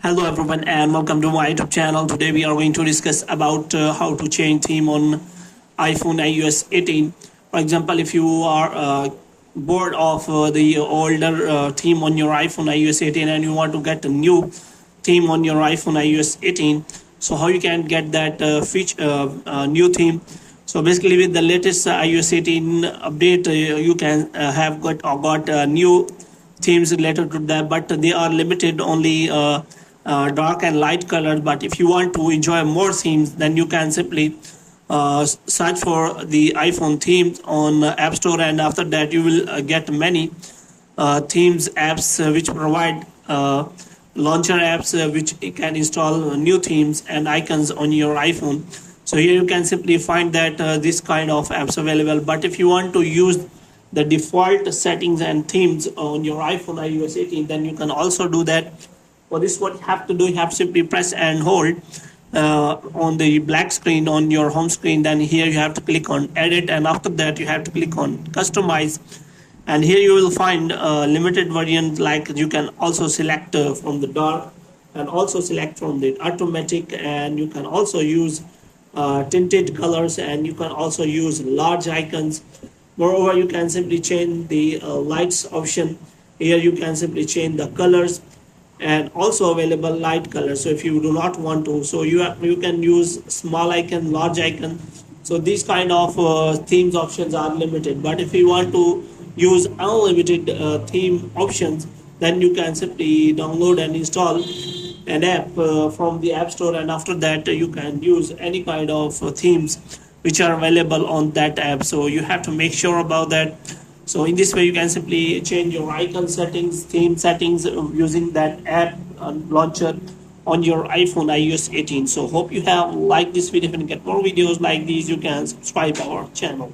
Hello everyone and welcome to my YouTube channel. Today we are going to discuss about how to change theme on iPhone iOS 18. For example, if you are bored of the older theme on your iPhone iOS 18 and you want to get a new theme on your iPhone iOS 18, so how you can get that new theme. So basically with the latest iOS 18 update, you can have got new themes related to that, but they are limited only dark and light colors. But if you want to enjoy more themes, then you can simply search for the iPhone themes on App Store, and after that you will get many themes apps which provide launcher apps which can install new themes and icons on your iPhone. So here you can simply find that this kind of apps available. But if you want to use the default settings and themes on your iPhone iOS 18, then you can also do that. For this, what you have to do, you have to simply press and hold on the black screen on your home screen. Then here you have to click on edit, and after that you have to click on customize. And here you will find limited variants, like you can also select from the dark and also select from the automatic, and you can also use tinted colors, and you can also use large icons. Moreover, you can simply change the lights option. Here you can simply change the colors, and also available light colors. So if you do not want to, so you can use small icon, large icon. So these kind of themes options are limited. But if you want to use unlimited theme options, then you can simply download and install an app from the App Store, and after that you can use any kind of themes which are available on that app. So you have to make sure about that. So in this way you can simply change your icon settings, theme settings using that app launcher on your iPhone iOS 18. So hope you have liked this video. If you get more videos like these, you can subscribe our channel.